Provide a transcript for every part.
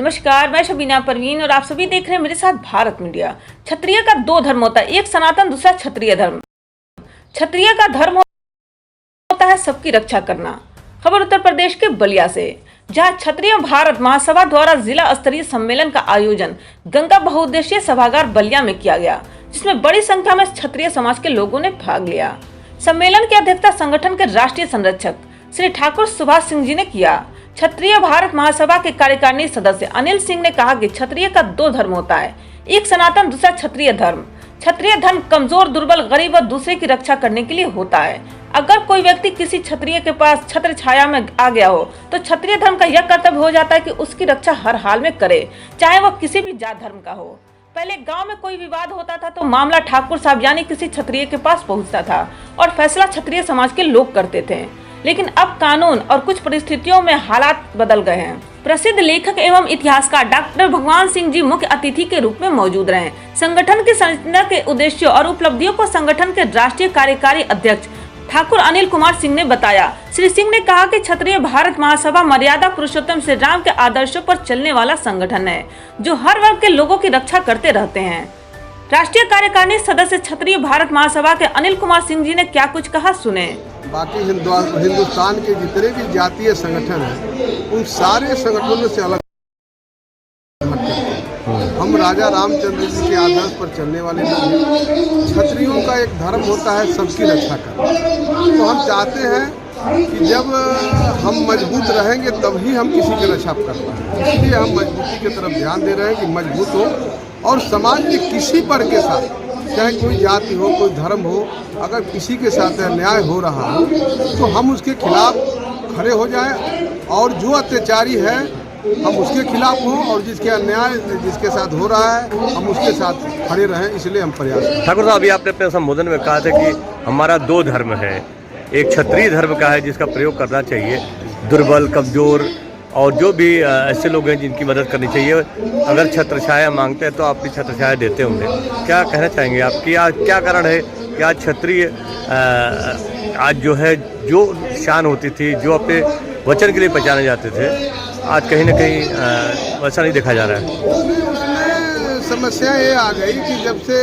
नमस्कार, मैं शबीना परवीन और आप सभी देख रहे हैं मेरे साथ भारत मीडिया। क्षत्रिय का दो धर्म होता है, एक सनातन, दूसरा क्षत्रिय धर्म। क्षत्रिय का धर्म होता है सबकी रक्षा करना। खबर उत्तर प्रदेश के बलिया से, जहां क्षत्रिय भारत महासभा द्वारा जिला स्तरीय सम्मेलन का आयोजन गंगा बहुउद्देशीय सभागार बलिया में किया गया, जिसमें बड़ी संख्या में क्षत्रिय समाज के लोगों ने भाग लिया। सम्मेलन की अध्यक्षता संगठन के राष्ट्रीय संरक्षक श्री ठाकुर सुभाष सिंह जी ने किया। क्षत्रिय भारत महासभा के कार्यकारिणी सदस्य अनिल सिंह ने कहा कि क्षत्रिय का दो धर्म होता है, एक सनातन, दूसरा क्षत्रिय धर्म। क्षत्रिय धर्म कमजोर, दुर्बल, गरीब और दूसरे की रक्षा करने के लिए होता है। अगर कोई व्यक्ति किसी क्षत्रिय के पास छत्र छाया में आ गया हो तो क्षत्रिय धर्म का यह कर्तव्य हो जाता है कि उसकी रक्षा हर हाल में करे, चाहे वह किसी भी जात धर्म का हो। पहले गांव में कोई विवाद होता था तो मामला ठाकुर साहब यानी किसी क्षत्रिय के पास पहुंचता था और फैसला क्षत्रिय समाज के लोग करते थे। लेकिन अब कानून और कुछ परिस्थितियों में हालात बदल गए हैं। प्रसिद्ध लेखक एवं इतिहासकार डॉक्टर भगवान सिंह जी मुख्य अतिथि के रूप में मौजूद रहे। संगठन की संरचना के उद्देश्यों और उपलब्धियों को संगठन के राष्ट्रीय कार्यकारी अध्यक्ष ठाकुर अनिल कुमार सिंह ने बताया। श्री सिंह ने कहा कि क्षत्रिय भारत महासभा मर्यादा पुरुषोत्तम श्री राम के आदर्शों पर चलने वाला संगठन है, जो हर वर्ग के लोगों की रक्षा करते रहते हैं। राष्ट्रीय कार्यकारिणी सदस्य क्षत्रिय भारत महासभा के अनिल कुमार सिंह जी ने क्या कुछ कहा, सुने। बाकी हिंदुस्तान के जितने भी जातीय संगठन हैं, उन सारे संगठनों से अलग हम राजा रामचंद्र जी के आदर्श पर चलने वाले लोग हैं। क्षत्रियों का एक धर्म होता है सबकी रक्षा करना। तो हम चाहते हैं कि जब हम मजबूत रहेंगे तभी हम किसी की रक्षा कर पाएंगे। इसलिए हम मजबूती की तरफ ध्यान दे रहे हैं कि मजबूत हो और समाज में किसी पर के साथ, चाहे कोई जाति हो, कोई धर्म हो, अगर किसी के साथ अन्याय हो रहा हो तो हम उसके खिलाफ खड़े हो जाएं और जो अत्याचारी है हम उसके खिलाफ हों और जिसके अन्याय जिसके साथ हो रहा है हम उसके साथ खड़े रहें। इसलिए हम प्रयास करें। ठाकुर साहब, अभी आपने अपने संबोधन में कहा था कि हमारा दो धर्म है, एक क्षत्रिय धर्म का है जिसका प्रयोग करना चाहिए, दुर्बल, कमजोर और जो भी ऐसे लोग हैं जिनकी मदद करनी चाहिए। अगर छत्र छाया मांगते हैं तो आप भी छत्र छाया देते होंगे। क्या कहना चाहेंगे आप कि आज क्या कारण है कि आज क्षत्रिय आज जो है, जो शान होती थी, जो अपने वचन के लिए पहचाने जाते थे, आज कहीं ना कहीं वैसा नहीं देखा जा रहा है। समस्या ये आ गई कि जब से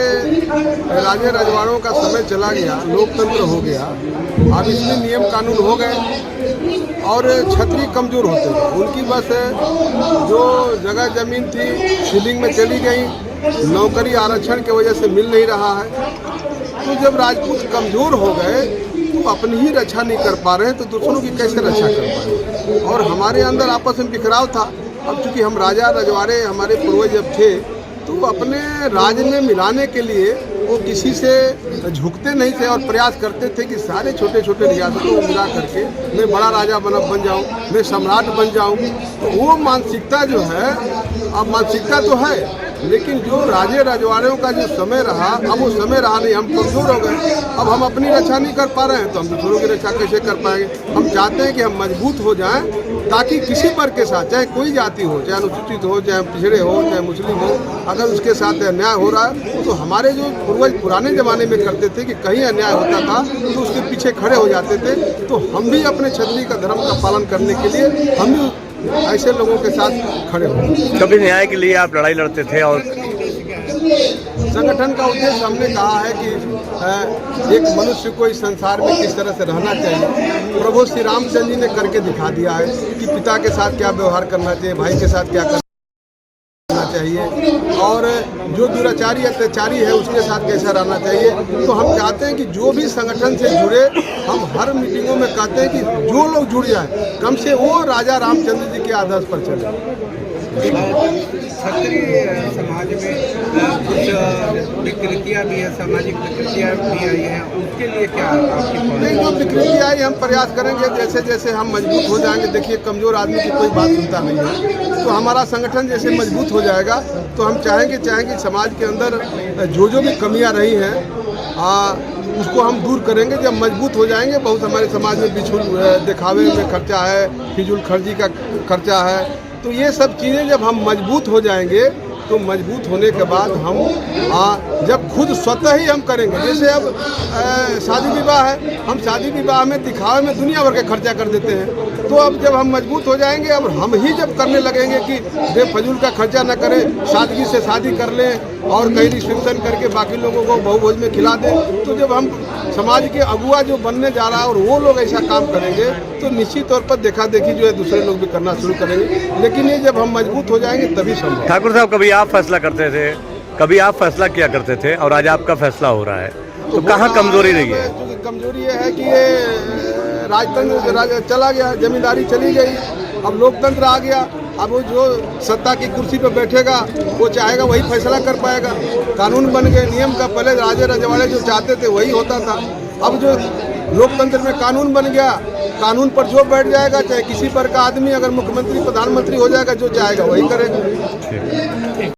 राजे रजवाड़ों का समय चला गया, लोकतंत्र हो गया, अब इसमें नियम कानून हो गए और क्षत्रिय कमजोर होते गए। उनकी बस जो जगह जमीन थी सीलिंग में चली गई, नौकरी आरक्षण की वजह से मिल नहीं रहा है। तो जब राजपूत कमजोर हो गए तो अपनी ही रक्षा नहीं कर पा रहे हैं तो दूसरों की कैसे रक्षा कर पाए। और हमारे अंदर आपस में बिखराव था। अब चूँकि हम राजा रजवाड़े हमारे पूर्वज जब थे तो अपने राज में मिलाने के लिए वो किसी से झुकते नहीं थे और प्रयास करते थे कि सारे छोटे छोटे रियासतों को मिला करके मैं बड़ा राजा बन जाऊं, मैं सम्राट बन जाऊं। तो वो मानसिकता जो है, अब मानसिकता तो है लेकिन जो राजे रजवाड़ों का जो समय रहा, अब वो समय रहा नहीं। हम कमजोर हो गए, अब हम अपनी रक्षा नहीं कर पा रहे हैं तो हम दूसरों की रक्षा कैसे कर पाएंगे। हम चाहते हैं कि हम मजबूत हो जाएं ताकि किसी पर के साथ, चाहे कोई जाति हो, चाहे अनुसूचित हो, चाहे पिछड़े हो, चाहे मुस्लिम हो, अगर उसके साथ अन्याय हो रहा है तो हमारे जो पूर्वज पुराने ज़माने में करते थे कि कहीं अन्याय होता था तो उसके पीछे खड़े हो जाते थे। तो हम भी अपने क्षत्रिय का धर्म का पालन करने के लिए हम भी ऐसे लोगों के साथ खड़े हो। कभी न्याय के लिए आप लड़ाई लड़ते थे और संगठन का उद्देश्य हमने कहा है कि एक मनुष्य को इस संसार में किस तरह से रहना चाहिए, प्रभु श्री रामचंद्र जी ने करके दिखा दिया है कि पिता के साथ क्या व्यवहार करना चाहिए, भाई के साथ क्या करना चाहिए और जो दुराचारी अत्याचारी है उसके साथ कैसा रहना चाहिए। तो हम चाहते हैं कि जो भी संगठन से जुड़े, हम हर मीटिंगों में कहते हैं कि जो लोग जुड़ जाए कम से वो राजा रामचंद्र जी के आदर्श पर चले। क्षत्रिय समाज में कुछ विकृतियाँ भी है, सामाजिक विकृतियाँ भी आई हैं, उसके लिए क्या आपकी नहीं, जो विकृति आई हम प्रयास करेंगे। जैसे जैसे हम मजबूत हो जाएंगे, देखिए कमजोर आदमी की कोई बात सुनता नहीं है, तो हमारा संगठन जैसे मजबूत हो जाएगा तो हम चाहेंगे समाज के अंदर जो भी कमियां रही हैं उसको हम दूर करेंगे। जब मजबूत हो जाएंगे, बहुत हमारे समाज में बिछुल दिखावे में खर्चा है, फिजूल खर्ची का खर्चा है, तो ये सब चीज़ें जब हम मजबूत हो जाएंगे तो मजबूत होने के बाद हम जब खुद स्वतः ही हम करेंगे, जैसे अब शादी विवाह है, हम शादी विवाह में दिखावे में दुनिया भर के खर्चा कर देते हैं, तो अब जब हम मजबूत हो जाएंगे, अब हम ही जब करने लगेंगे कि बेफजूल का खर्चा न करें, सादगी से शादी कर लें और कहीं रिसेप्शन करके बाकी लोगों को बहुभोज में खिला दें, तो जब हम समाज के अगुआ जो बनने जा रहा है और वो लोग ऐसा काम करेंगे तो निश्चित तौर पर देखा देखी जो है दूसरे लोग भी करना शुरू करेंगे। लेकिन ये जब हम मजबूत हो जाएंगे तभी संभव। ठाकुर साहब, कभी आप फैसला करते थे, कभी आप फैसला किया करते थे और आज आपका फैसला हो रहा है, तो कहाँ कमजोरी रही है? कमजोरी ये है कि ये राजतंत्र चला गया, जमींदारी चली गई, अब लोकतंत्र आ गया। अब वो जो सत्ता की कुर्सी पर बैठेगा वो चाहेगा वही फैसला कर पाएगा। कानून बन गए, नियम का पहले राजे रजवाड़े जो चाहते थे वही होता था। अब जो लोकतंत्र में कानून बन गया, कानून पर जो बैठ जाएगा, चाहे किसी पर का आदमी अगर मुख्यमंत्री प्रधानमंत्री हो जाएगा, जो चाहेगा वही करेगा।